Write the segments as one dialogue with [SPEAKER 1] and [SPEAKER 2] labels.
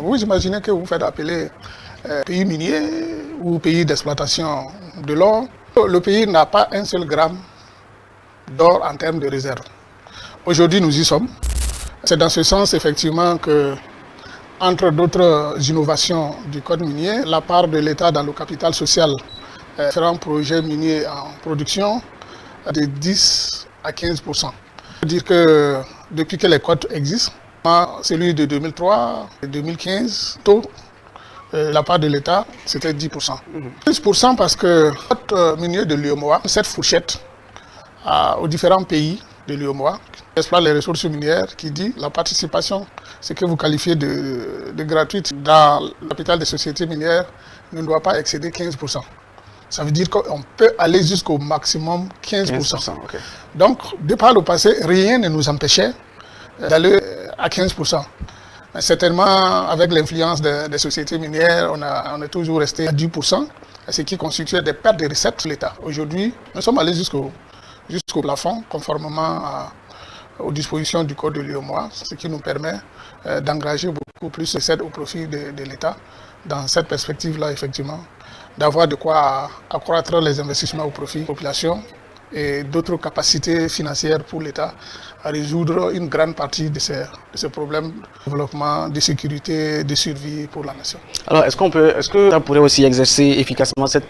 [SPEAKER 1] Vous imaginez que vous faites appeler pays minier ou pays d'exploitation de l'or. Le pays n'a pas un seul gramme d'or en termes de réserve. Aujourd'hui, nous y sommes. C'est dans ce sens, effectivement, que, entre d'autres innovations du code minier, la part de l'État dans le capital social différents projets miniers en production de 10 à 15%. C'est-à-dire que depuis que les codes existent, celui de 2003 et 2015, tôt, la part de l'État, c'était 10%. 10% parce que le code minier de l'UEMOA, cette fourchette aux différents pays de l'UEMOA, qui exploitent les ressources minières, qui dit la participation, ce que vous qualifiez de gratuite dans le capital des sociétés minières, ne doit pas excéder 15%. Ça veut dire qu'on peut aller jusqu'au maximum 15%. Okay. Donc, de par le passé, rien ne nous empêchait d'aller à 15%. Mais certainement, avec l'influence des sociétés minières, on est toujours resté à 10%, ce qui constituait des pertes de recettes de l'État. Aujourd'hui, nous sommes allés jusqu'au plafond, conformément aux dispositions du Code de l'UEMOA, ce qui nous permet d'engager beaucoup plus de recettes au profit de l'État. Dans cette perspective-là, effectivement, d'avoir de quoi accroître les investissements au profit de la population et d'autres capacités financières pour l'État à résoudre une grande partie de ces problèmes de développement, de sécurité, de survie pour la nation.
[SPEAKER 2] Alors, est-ce que ça pourrait aussi exercer efficacement cette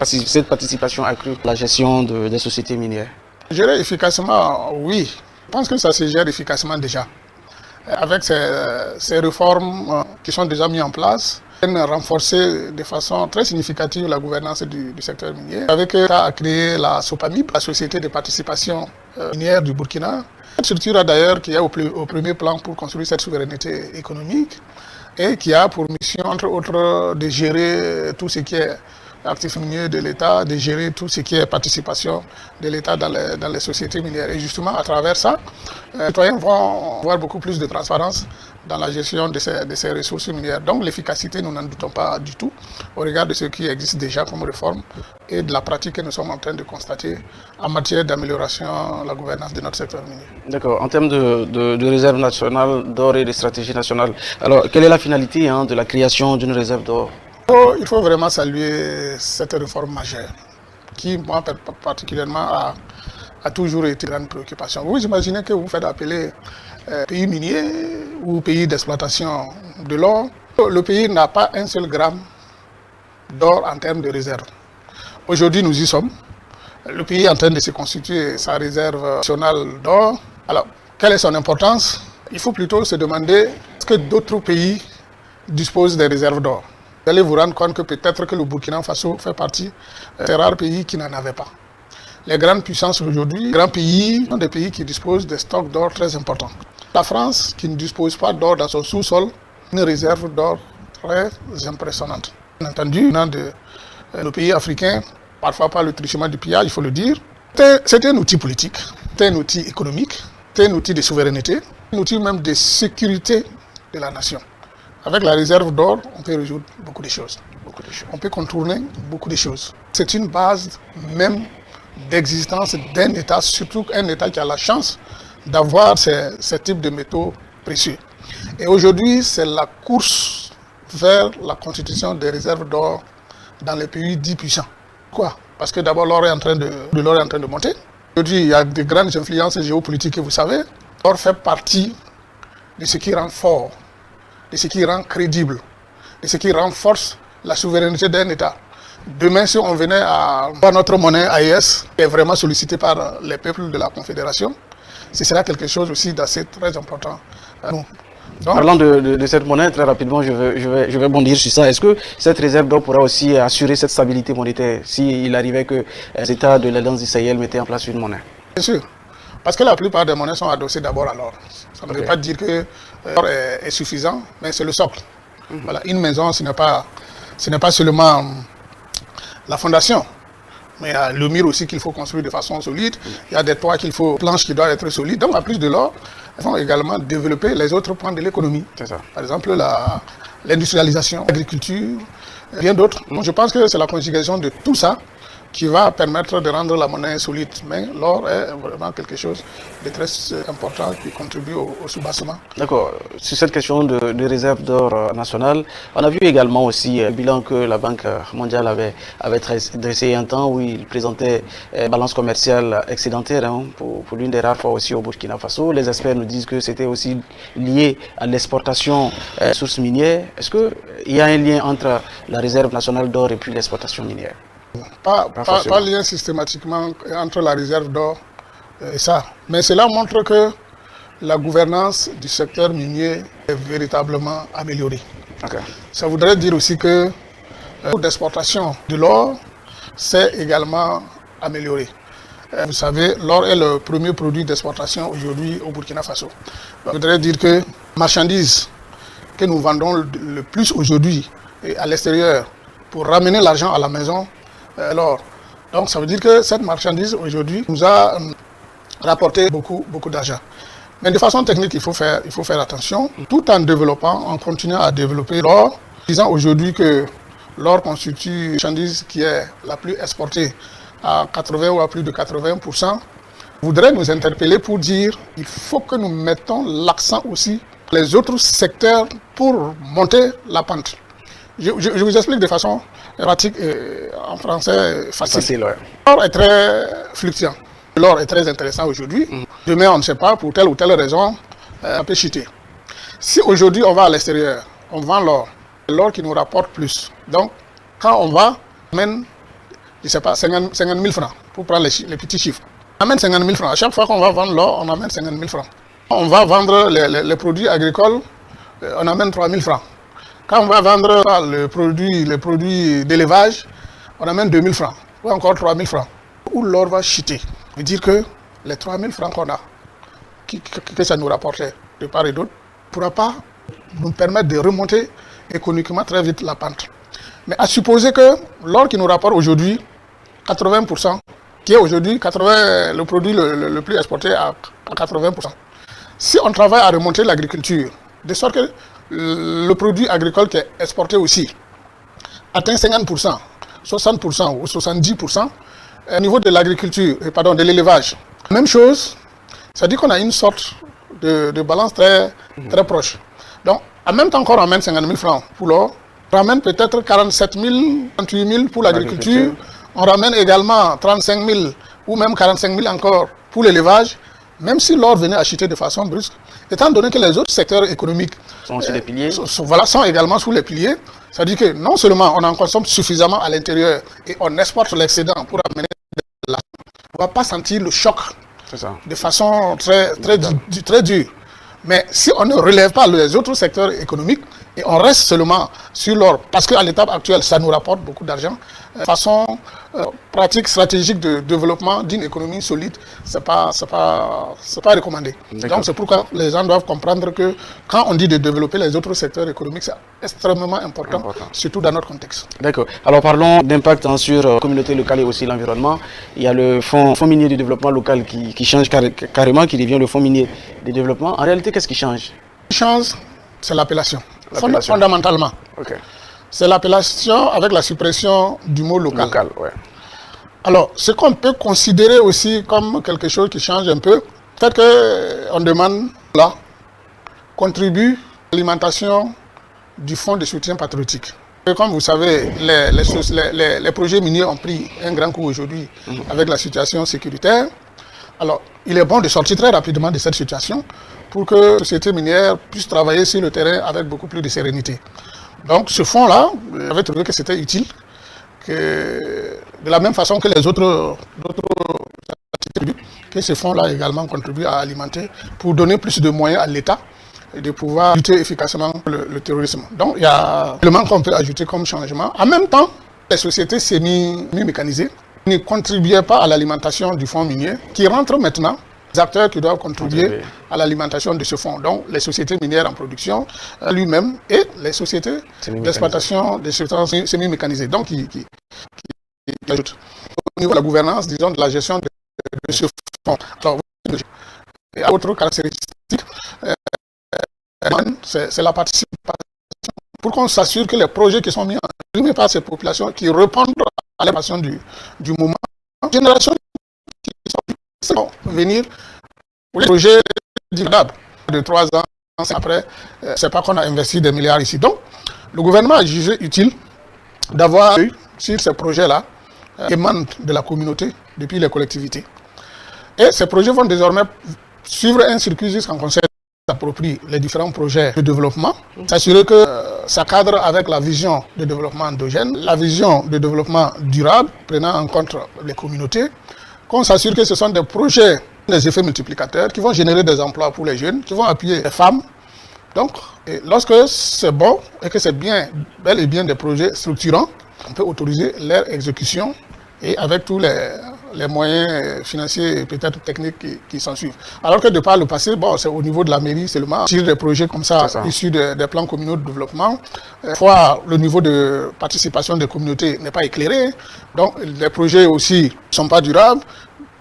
[SPEAKER 2] participation accrue à la gestion des sociétés minières?
[SPEAKER 1] Gérer efficacement, oui. Je pense que ça se gère efficacement déjà. Avec ces réformes qui sont déjà mises en place, renforcer de façon très significative la gouvernance du secteur minier. Avec l'État a créé la SOPAMIB, la Société de participation minière du Burkina. Cette structure d'ailleurs qui est au premier plan pour construire cette souveraineté économique et qui a pour mission, entre autres, de gérer tout ce qui est actifs miniers de l'État, de gérer tout ce qui est participation de l'État dans les sociétés minières. Et justement, à travers ça, les citoyens vont avoir beaucoup plus de transparence dans la gestion de ces ressources minières. Donc l'efficacité, nous n'en doutons pas du tout, au regard de ce qui existe déjà comme réforme et de la pratique que nous sommes en train de constater en matière d'amélioration de la gouvernance de notre secteur minier.
[SPEAKER 2] D'accord. En termes de réserve nationale d'or et de stratégie nationale, alors quelle est la finalité de la création d'une réserve d'or?
[SPEAKER 1] Il faut vraiment saluer cette réforme majeure qui, moi, particulièrement, a toujours été une grande préoccupation. Vous imaginez que vous faites appeler pays minier ou pays d'exploitation de l'or. Le pays n'a pas un seul gramme d'or en termes de réserve. Aujourd'hui, nous y sommes. Le pays est en train de se constituer sa réserve nationale d'or. Alors, quelle est son importance? Il faut plutôt se demander est-ce que d'autres pays disposent des réserves d'or. Vous allez vous rendre compte que peut-être que le Burkina Faso fait partie des rares pays qui n'en avaient pas. Les grandes puissances aujourd'hui, les grands pays sont des pays qui disposent de stocks d'or très importants. La France, qui ne dispose pas d'or dans son sous-sol, une réserve d'or très impressionnante. Bien entendu, dans nos pays africains, parfois par le truchement du pillage, il faut le dire, c'est un outil politique, c'est un outil économique, c'est un outil de souveraineté, un outil même de sécurité de la nation. Avec la réserve d'or, on peut résoudre beaucoup de choses. On peut contourner beaucoup de choses. C'est une base même d'existence d'un État, surtout un État qui a la chance d'avoir ces types de métaux précieux. Et aujourd'hui, c'est la course vers la constitution des réserves d'or dans les pays dits puissants. Pourquoi? Parce que d'abord, l'or est en train de monter. Aujourd'hui, il y a de grandes influences géopolitiques que vous savez. L'or fait partie de ce qui rend fort, de ce qui rend crédible, de ce qui renforce la souveraineté d'un État. Demain, si on venait à voir notre monnaie AES, qui est vraiment sollicitée par les peuples de la Confédération, ce sera quelque chose aussi d'assez très important à nous. Donc,
[SPEAKER 2] parlant de cette monnaie, très rapidement, je vais bondir sur ça. Est-ce que cette réserve d'or pourra aussi assurer cette stabilité monétaire s'il arrivait que les États de l'Alliance du Sahel mettaient en place une monnaie?
[SPEAKER 1] Bien sûr. Parce que la plupart des monnaies sont adossées d'abord à l'or. Ça ne veut pas dire que l'or est suffisant, mais c'est le socle. Voilà, une maison, ce n'est pas seulement la fondation, mais il y a le mur aussi qu'il faut construire de façon solide. Il y a des toits planches qui doivent être solides. Donc, en plus de l'or, il faut également développer les autres points de l'économie. Par exemple, l'industrialisation, l'agriculture, bien d'autres. Donc, je pense que c'est la conjugation de tout ça qui va permettre de rendre la monnaie solide. Mais l'or est vraiment quelque chose de très important qui contribue au soubassement.
[SPEAKER 2] D'accord. Sur cette question de réserve d'or nationale, on a vu également aussi le bilan que la Banque mondiale avait dressé un temps où il présentait balance commerciale excédentaire pour l'une des rares fois aussi au Burkina Faso. Les experts nous disent que c'était aussi lié à l'exportation sources minières. Est-ce qu'il y a un lien entre la réserve nationale d'or et puis l'exportation minière?
[SPEAKER 1] Pas lien systématiquement entre la réserve d'or et ça. Mais cela montre que la gouvernance du secteur minier est véritablement améliorée.
[SPEAKER 2] Okay.
[SPEAKER 1] Ça voudrait dire aussi que le coût d'exportation de l'or s'est également amélioré. Vous savez, l'or est le premier produit d'exportation aujourd'hui au Burkina Faso. Ça voudrait dire que la marchandise que nous vendons le plus aujourd'hui à l'extérieur pour ramener l'argent à la maison, l'or. Donc ça veut dire que cette marchandise aujourd'hui nous a rapporté beaucoup d'argent. Mais de façon technique, il faut faire attention, tout en développant, en continuant à développer l'or, disant aujourd'hui que l'or constitue une marchandise qui est la plus exportée à 80 ou à plus de 80%, voudrait nous interpeller pour dire qu'il faut que nous mettons l'accent aussi sur les autres secteurs pour monter la pente. Je vous explique de façon pratique et en français facile. L'or est très fluctuant. L'or est très intéressant aujourd'hui. Demain, on ne sait pas, pour telle ou telle raison, ça peut chuter. Si aujourd'hui on va à l'extérieur, on vend l'or qui nous rapporte plus. Donc, quand on va, on amène, je ne sais pas, 50 000 francs, pour prendre les petits chiffres. On amène 50 000 francs. À chaque fois qu'on va vendre l'or, on amène 50 000 francs. On va vendre les produits agricoles, on amène 3 000 francs. Quand on va vendre les produits d'élevage, on amène 2 000 francs, ou encore 3 000 francs. Où l'or va chuter. Ça veut dire que les 3 000 francs qu'on a, que ça nous rapportait de part et d'autre, ne pourra pas nous permettre de remonter économiquement très vite la pente. Mais à supposer que l'or qui nous rapporte aujourd'hui 80%, qui est aujourd'hui le produit le plus exporté à 80%, si on travaille à remonter l'agriculture, de sorte que le produit agricole qui est exporté aussi atteint 50%, 60% ou 70%, au niveau de l'agriculture, pardon, de l'élevage. Même chose, ça dit qu'on a une sorte de balance très proche. Donc, en même temps qu'on ramène 50 000 francs pour l'or, on ramène peut-être 47 000, 38 000 pour l'agriculture, on ramène également 35 000 ou même 45 000 encore pour l'élevage, même si l'or venait à chuter de façon brusque, étant donné que les autres secteurs économiques
[SPEAKER 2] sont aussi des piliers.
[SPEAKER 1] Sont également sous les piliers. Ça dit que non seulement on en consomme suffisamment à l'intérieur et on exporte l'excédent pour amener de l'argent, on ne va pas sentir le choc de façon très dure. Mais si on ne relève pas les autres secteurs économiques et on reste seulement sur l'or, parce qu'à l'étape actuelle, ça nous rapporte beaucoup d'argent, de façon pratique, stratégique de développement d'une économie solide, c'est pas recommandé. Donc c'est pourquoi les gens doivent comprendre que quand on dit de développer les autres secteurs économiques, c'est extrêmement important, surtout dans notre contexte.
[SPEAKER 2] D'accord. Alors parlons d'impact sur la communauté locale et aussi l'environnement. Il y a le fonds minier du développement local qui change carrément, qui devient le fonds minier du développement. En réalité, qu'est-ce qui change?
[SPEAKER 1] Ce qui change, c'est l'appellation. Fondamentalement. C'est l'appellation avec la suppression du mot local. Alors, ce qu'on peut considérer aussi comme quelque chose qui change un peu, peut-être qu'on demande là, contribue à l'alimentation du fonds de soutien patriotique. Et comme vous savez, les projets miniers ont pris un grand coup aujourd'hui avec la situation sécuritaire. Alors, il est bon de sortir très rapidement de cette situation pour que la société minière puisse travailler sur le terrain avec beaucoup plus de sérénité. Donc ce fonds-là, j'avais trouvé que c'était utile, que de la même façon que les autres que ce fonds-là également contribue à alimenter pour donner plus de moyens à l'État et de pouvoir lutter efficacement contre le terrorisme. Donc il y a un élément qu'on peut ajouter comme changement. En même temps, les sociétés semi-mécanisées ne contribuaient pas à l'alimentation du fonds minier, qui rentre maintenant. Les acteurs qui doivent contribuer à l'alimentation de ce fonds, donc les sociétés minières en production lui-même et les sociétés d'exploitation des substances semi-mécanisées. Donc, qui ajoutent au niveau de la gouvernance, disons, de la gestion de ce fonds. Alors, et autre caractéristique, c'est la participation. Pour qu'on s'assure que les projets qui sont mis en œuvre par ces populations qui répondent à l'évolution du moment. Génération qui vont venir pour les projets durables de 3 ans. Après, c'est pas qu'on a investi des milliards ici. Donc, le gouvernement a jugé utile d'avoir eu sur ces projets-là qui émanent de la communauté depuis les collectivités. Et ces projets vont désormais suivre un circuit jusqu'en conseil s'approprie les différents projets de développement, s'assurer que ça cadre avec la vision de développement endogène, la vision de développement durable, prenant en compte les communautés, qu'on s'assure que ce sont des projets, des effets multiplicateurs qui vont générer des emplois pour les jeunes, qui vont appuyer les femmes. Donc, lorsque c'est bon et que c'est bien, bel et bien des projets structurants, on peut autoriser leur exécution et avec tous les moyens financiers et peut-être techniques qui s'en suivent. Alors que de par le passé, bon, c'est au niveau de la mairie seulement, sur des projets comme ça, issus des plans communaux de développement, fois le niveau de participation des communautés n'est pas éclairé, donc les projets aussi ne sont pas durables.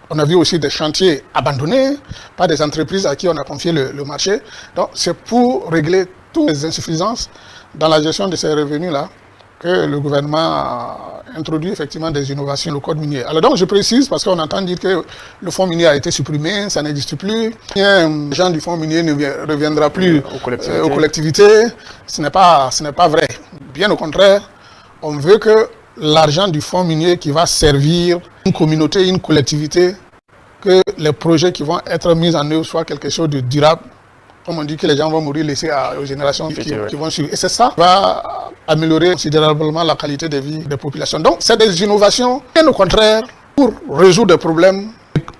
[SPEAKER 1] On a vu aussi des chantiers abandonnés par des entreprises à qui on a confié le marché. Donc c'est pour régler toutes les insuffisances dans la gestion de ces revenus-là que le gouvernement a introduit effectivement des innovations dans le code minier. Alors donc je précise parce qu'on entend dire que le fonds minier a été supprimé, ça n'existe plus. L'argent du fonds minier ne reviendra plus aux collectivités. Ce n'est pas vrai. Bien au contraire, on veut que l'argent du fonds minier qui va servir une communauté, une collectivité, que les projets qui vont être mis en œuvre soient quelque chose de durable. Comme on dit que les gens vont mourir laissés aux générations qui vont suivre. Et c'est ça qui va améliorer considérablement la qualité de vie des populations. Donc, c'est des innovations, bien au contraire, pour résoudre des problèmes,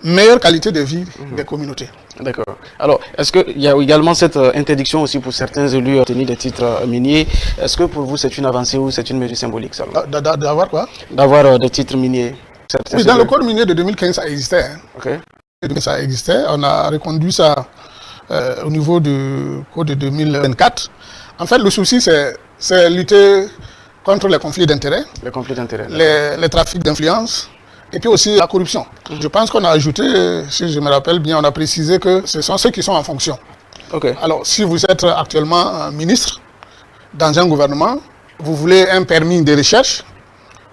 [SPEAKER 1] meilleure qualité de vie des communautés.
[SPEAKER 2] D'accord. Alors, est-ce qu'il y a également cette interdiction aussi pour certains élus d'obtenir des titres miniers? Est-ce que pour vous, c'est une avancée ou c'est une mesure symbolique seulement?
[SPEAKER 1] D'avoir quoi?
[SPEAKER 2] D'avoir des titres miniers.
[SPEAKER 1] Oui, dans le code minier de 2015, ça existait. Hein.
[SPEAKER 2] Okay.
[SPEAKER 1] Ça existait. On a reconduit ça au niveau du code de 2024. En fait, le souci, c'est lutter contre les conflits d'intérêts, les trafics d'influence et puis aussi la corruption. Je pense qu'on a ajouté, si je me rappelle bien, on a précisé que ce sont ceux qui sont en fonction. Alors, si vous êtes actuellement ministre dans un gouvernement, vous voulez un permis de recherche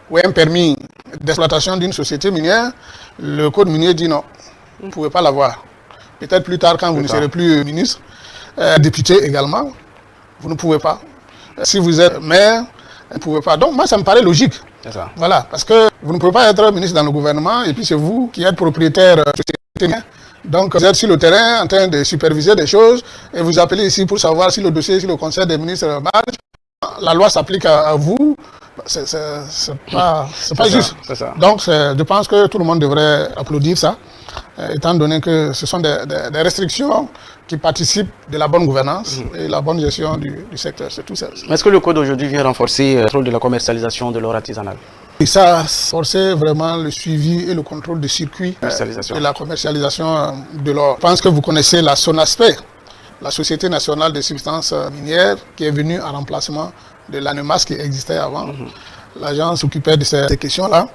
[SPEAKER 1] ou un permis d'exploitation d'une société minière, le code minier dit non, vous ne pouvez pas l'avoir. Peut-être plus tard, quand vous ne serez plus ministre, député également, vous ne pouvez pas. Si vous êtes maire, vous ne pouvez pas. Donc moi, ça me paraît logique.
[SPEAKER 2] Ça.
[SPEAKER 1] Voilà, parce que vous ne pouvez pas être ministre dans le gouvernement et puis c'est vous qui êtes propriétaire de société minière. Donc vous êtes sur le terrain en train de superviser des choses et vous appelez ici pour savoir si le dossier, si le conseil des ministres marche. La loi s'applique à vous. C'est pas juste.
[SPEAKER 2] Ça.
[SPEAKER 1] Donc je pense que tout le monde devrait applaudir ça, étant donné que ce sont des restrictions qui participent de la bonne gouvernance et la bonne gestion du secteur. C'est tout ça.
[SPEAKER 2] Est-ce que le code aujourd'hui vient renforcer le contrôle de la commercialisation de l'or artisanal?
[SPEAKER 1] Et ça a forcé vraiment le suivi et le contrôle du circuit de la commercialisation de l'or. Je pense que vous connaissez la SONASPE, la Société nationale des substances minières, qui est venue en remplacement de l'ANEMAS qui existait avant. L'agence s'occupait de ces questions-là.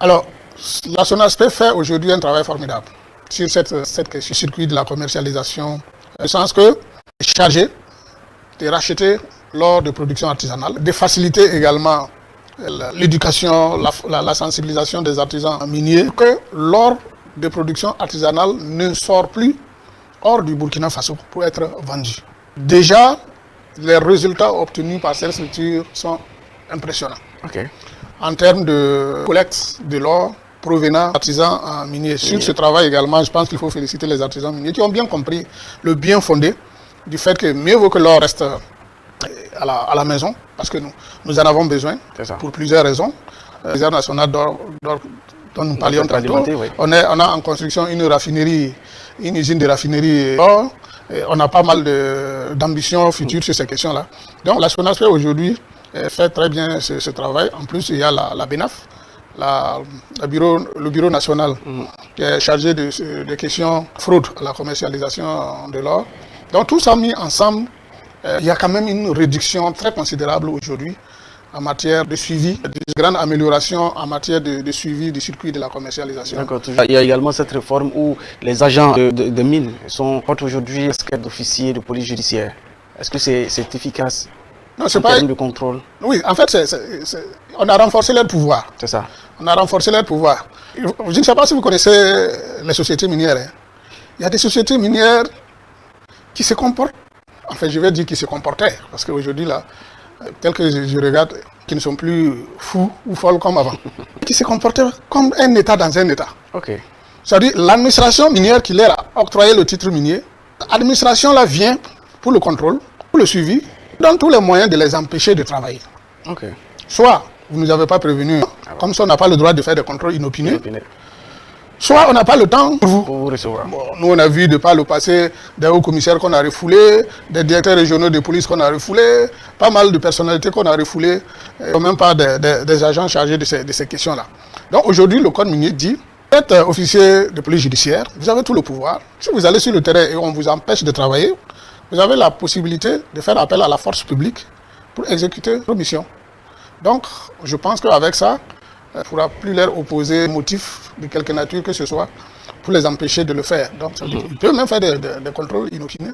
[SPEAKER 1] Alors, la SONASPE fait aujourd'hui un travail formidable sur cette question, circuit de la commercialisation, dans le sens que est chargé de racheter l'or de production artisanale, de faciliter également l'éducation, la sensibilisation des artisans miniers, que l'or de production artisanale ne sort plus hors du Burkina Faso pour être vendu. Déjà, les résultats obtenus par cette structure sont impressionnants. En termes de collecte de l'or provenant d'artisans miniers. Sur ce travail également, je pense qu'il faut féliciter les artisans miniers qui ont bien compris le bien fondé du fait que mieux vaut que l'or reste à la maison, parce que nous en avons besoin pour plusieurs raisons. La réserve nationale d'or dont nous parlions tantôt, on a en construction une raffinerie, une usine de raffinerie d'or. On a pas mal d'ambitions futures sur ces questions-là. Donc la SONASPE aujourd'hui fait très bien ce travail. En plus, il y a la BENAF, le bureau national qui est chargé de questions fraude à la commercialisation de l'or. Donc tout ça mis ensemble, il y a quand même une réduction très considérable aujourd'hui en matière de suivi, de grande amélioration en matière de suivi du circuit de la commercialisation.
[SPEAKER 2] D'accord. Il y a également cette réforme où les agents de mines portent aujourd'hui casquette d'officier de police judiciaire. Est-ce que c'est efficace?
[SPEAKER 1] Non, c'est
[SPEAKER 2] en
[SPEAKER 1] pas...
[SPEAKER 2] termes de contrôle.
[SPEAKER 1] Oui, en fait, on a renforcé leur pouvoir.
[SPEAKER 2] C'est ça.
[SPEAKER 1] On a renforcé leur pouvoir. Je ne sais pas si vous connaissez les sociétés minières. Hein. Il y a des sociétés minières qui se comportent, enfin je vais dire qui se comportaient, parce qu'aujourd'hui là, tel que je regarde, qui ne sont plus fous ou folles comme avant, qui se comportaient comme un État dans un État.
[SPEAKER 2] Ok.
[SPEAKER 1] C'est-à-dire l'administration minière qui leur a octroyé le titre minier, l'administration là vient pour le contrôle, pour le suivi, donne tous les moyens de les empêcher de travailler.
[SPEAKER 2] Ok.
[SPEAKER 1] Soit vous ne nous avez pas prévenus, comme ça on n'a pas le droit de faire des contrôles inopinés,
[SPEAKER 2] Inopinés.
[SPEAKER 1] soit on n'a pas le temps pour vous.
[SPEAKER 2] Pour vous recevoir.
[SPEAKER 1] Bon, nous, on a vu de par le passé des hauts commissaires qu'on a refoulés, des directeurs régionaux de police qu'on a refoulés, pas mal de personnalités qu'on a refoulées, même pas des agents chargés de ces questions-là. Donc aujourd'hui, le code minier dit, vous êtes officier de police judiciaire, vous avez tout le pouvoir. Si vous allez sur le terrain et on vous empêche de travailler, vous avez la possibilité de faire appel à la force publique pour exécuter vos missions. Donc, je pense qu'avec ça, il ne pourra plus leur opposer motif de quelque nature que ce soit pour les empêcher de le faire. Donc, ils peuvent même faire des contrôles inopinés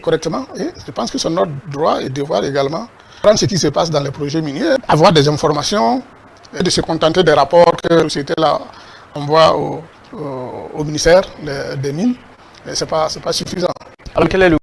[SPEAKER 1] correctement. Et je pense que c'est notre droit et devoir également prendre ce qui se passe dans les projets miniers, avoir des informations et de se contenter des rapports que la société-là envoie au ministère des Mines. Ce n'est pas suffisant.
[SPEAKER 2] Alors, quel est le